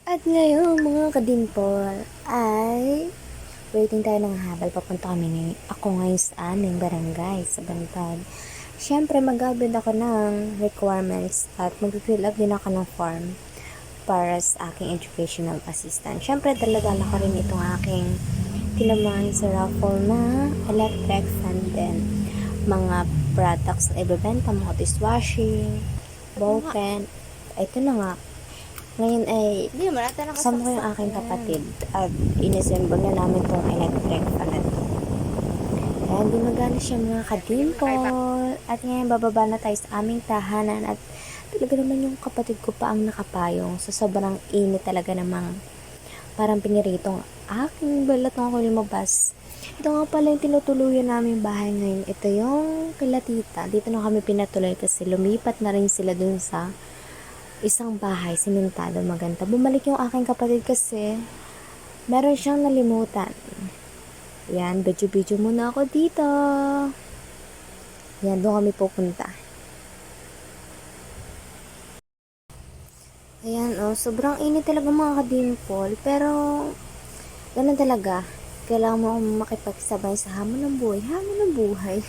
At ngayon mga kadimpol ay waiting tayo ng habal. Papunta kami ako ngayon sa aming barangay sa Bantad. Siyempre mag-upload ako ng requirements at mag-fill up din ako ng form para sa aking educational assistant. Siyempre dala-dala ko rin itong aking tinamaan sa raffle na electric fan din. Mga products na ibebenta, mga dishwashing, ballpen. Ito na nga, ngayon ay kasama ko yung aking kapatid at inisembol na namin itong electric fan na ito. Kaya hindi magana siya mga kadimpol. At ngayon bababa na tayo sa aming tahanan at talaga naman yung kapatid ko pa ang nakapayong. So sobrang init talaga namang parang piniritong aking balat nung ako lumabas. Ito nga pala yung tinutuluyan namin bahay ngayon. Ito yung kila tita. Dito na kami pinatuloy kasi lumipat na rin sila dun sa isang bahay, simentado, maganda. Bumalik yung aking kapatid kasi meron siyang nalimutan. Yan, video muna ako dito. Yan, doon kami pupunta. Ayan, sobrang init talaga mga kadimpol. Pero, ganun talaga. Kailangan mo makipagsabay sa hamon ng buhay. Hamon ng buhay.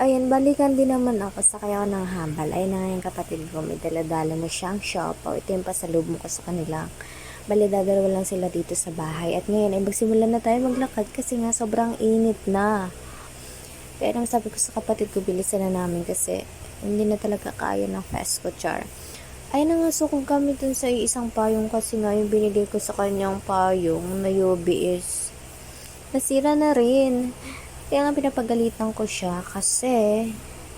Ayan, balikan din naman ako. Sakay ako ng hambal. Ayun na nga yung kapatid ko. May daladala na siyang siopaw. Ito yung pasalubong ko sa kanila. Bali, dadalawa lang sila dito sa bahay. At ngayon ay magsimula na tayo maglakad kasi nga sobrang init na. Kaya nang sabi ko sa kapatid ko, bilisan na namin kasi hindi na talaga kaya ng fast ko, char. Ayun na nga, sukog kami dun sa isang payong kasi nga yung binili ko sa kanyang payong na Yobi is nasira na rin. Kaya nga pinapagalitan ko siya kasi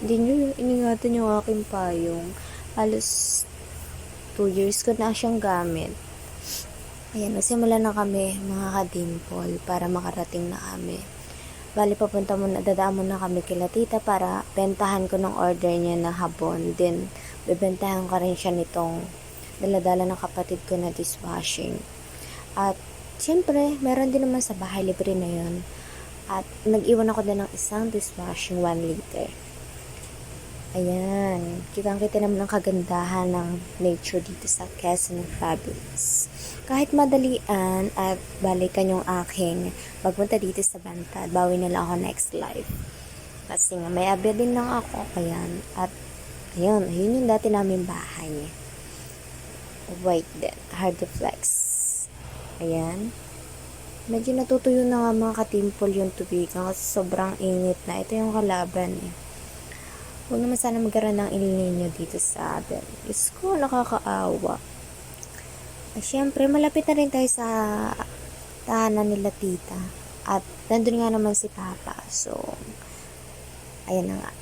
hindi nyo iningatan yung aking payong. Halos 2 years ko na siyang gamit. Ayan, nagsimula na kami mga kadimpol para makarating na kami. Bali, dadaan muna kami kila tita para bentahan ko ng order niya na habon. Then, bebentahan ko rin siya nitong daladala ng kapatid ko na dishwashing. At, siyempre, meron din naman sa bahay, libre na yun. At nag-iwan ako din ng isang dishwashing 1 liter. Ayan. Kitang-kita naman ang kagandahan ng nature dito sa Quezon Province. Kahit madalian at balikan yung aking pagpunta dito sa Bantad, bawi na lang ako next live. Kasi nga may abya din lang ako. Ayan. At ayun yung dati namin bahay. Wait then. Hard to flex. Ayan. Medyo natutuyo na nga mga katimpol yung tubig kasi sobrang init na. Ito yung kalaban eh. Huwag naman sana magkaroon ng El Nino dito sa atin. Diyos ko, nakakaawa. Siyempre, malapit na rin tayo sa tahanan nila tita. At nandun nga naman si papa. So, ayan na nga.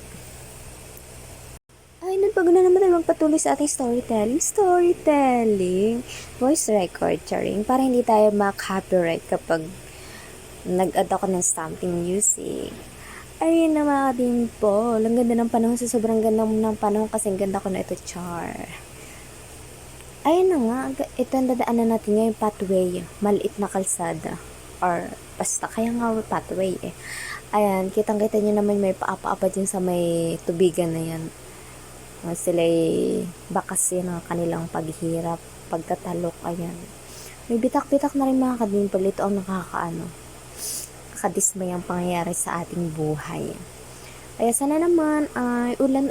Ay, nagbago na naman tayo magpatuloy sa ating storytelling, voice record, charing, para hindi tayo ma-copyright kapag nag-add ako ng something music. Ayun na mga dimple, ang ganda ng panahon, sa sobrang ganda ng panahon kasi ang ganda ko na ito, char. Ayun na nga, ito ang dadaanan natin ngayon, pathway, maliit na kalsada, or basta, kaya nga pathway eh. Ayan, kitang-kita nyo naman may paapa-apa dyan sa may tubigan na yan. Sila'y bakas yun ang kanilang paghihirap, pagkatalok, ayan. May bitak-bitak na rin mga kadimple, ito ang nakakadismay ang pangyayari sa ating buhay. Kaya sana naman ay ulan.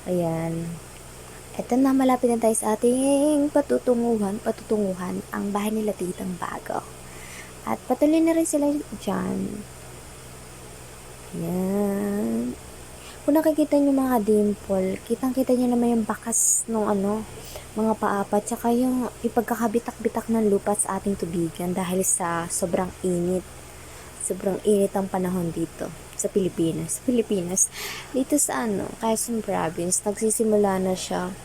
Ayan. Ito na, malapit na tayo sa ating patutunguhan, ang bahay nila titang bago. At patuloy na rin sila dyan. Ayan. Kung nakikita nyo mga dimple, kitang-kita nyo naman yung bakas ng mga paapat, tsaka yung ipagkakabitak-bitak ng lupa sa ating tubigan dahil sa sobrang init. Sobrang init ang panahon dito sa Pilipinas. Dito sa Quezon Province, nagsisimula na siya.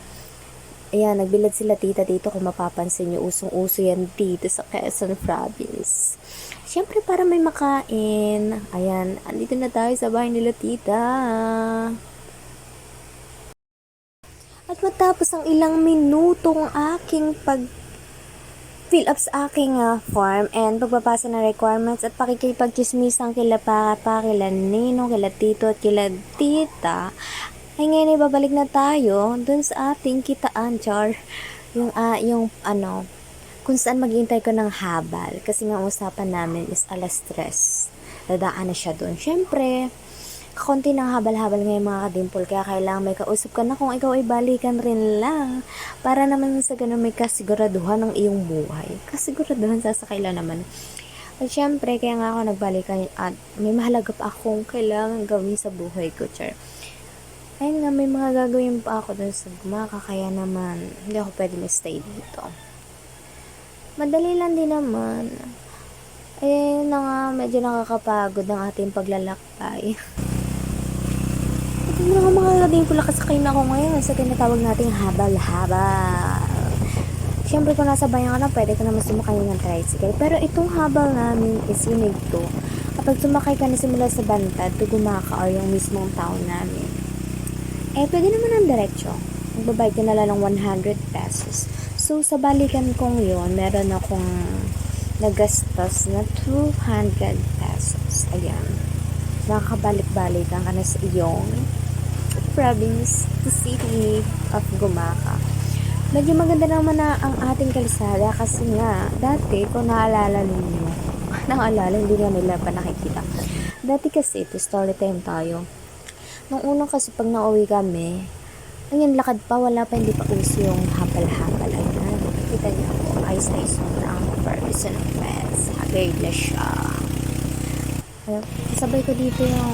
Ayan, nagbilad sila tita dito kung mapapansin nyo, usong-uso yan dito sa Quezon Province. Siyempre, para may makain. Ayan, andito na tayo sa bahay nila tita. At matapos ang ilang minutong aking fill up sa aking form and pagbabasa ng requirements at pakikipag-chismisang kila papa, kila ninong, kila tito at kila tita, Ay, ngayon ay babalik na tayo dun sa ating kitaan, char. Yung ano, kung saan maghihintay ko ng habal. Kasi nga usapan namin is 3:00. Dadaan na siya dun. Siyempre, kakunti ng habal-habal ngayon mga kadimpol. Kaya kailangan may kausap ka na kung ikaw ay balikan rin lang. Para naman sa ganun may kasiguraduhan ng iyong buhay. Kasiguraduhan sasakay lang naman. At syempre, kaya nga ako nagbalikan at may mahalaga pa akong kailangan gawin sa buhay ko, char. Ayun nga, may mga gagawin pa ako dun sa gumaka, kaya naman, hindi ako pwede mag-stay dito. Madali lang din naman. Ayun na nga, medyo nakakapagod ang ating paglalakbay. At yun nga mga gading ko, lakasakay na ako ngayon sa tinatawag nating habal-habal. Siyempre kung nasa bayan ka na, pwede ka naman sumakay ng tricycle. Pero itong habal namin is unique to. Kapag sumakay ka na simula sa Bantad to Gumaka or yung mismong town namin, pwede naman ang diretsyo. Magbabayad ka na lang ng 100 pesos. So, sa balikan kong yon meron akong nagastos na 200 pesos. Ayan. Nakakabalik-balikan ka na sa iyong province, the city of Gumaka. Medyo maganda naman na ang ating kalsada kasi nga, dati, kung naalala ninyo, hindi nga nila pa nakikita. Dati kasi, ito story time tayo. Nung unang kasi pag nauwi kami, ayun, lakad pa, wala pa, hindi pa uso yung habal-habal. Ayan, nakikita niyo ako, ayos-ayos na ang person of friends. Haggard na siya. Ayun, kasabay ko dito yung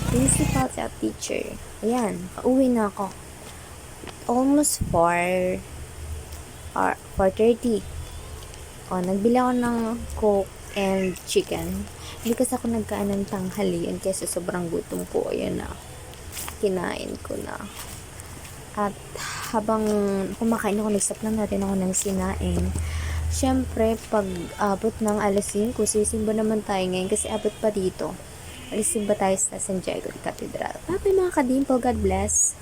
principal at teacher. Ayan, pauwi na ako. Almost 4 or 4:30. Nagbili ako ng Coke and chicken. Hindi kasi ako nagkaan ng tanghalian kasi sobrang gutom ko. Ayan na. Kinain ko na. At habang kumakain ako, nagsaplan natin ako ng sinaing. Siyempre, pag abot ng 5:00, sisimba naman tayo ngayon kasi abot pa dito. Alisimba tayo sa San Diego Cathedral. Bye mga kadimpo, God bless.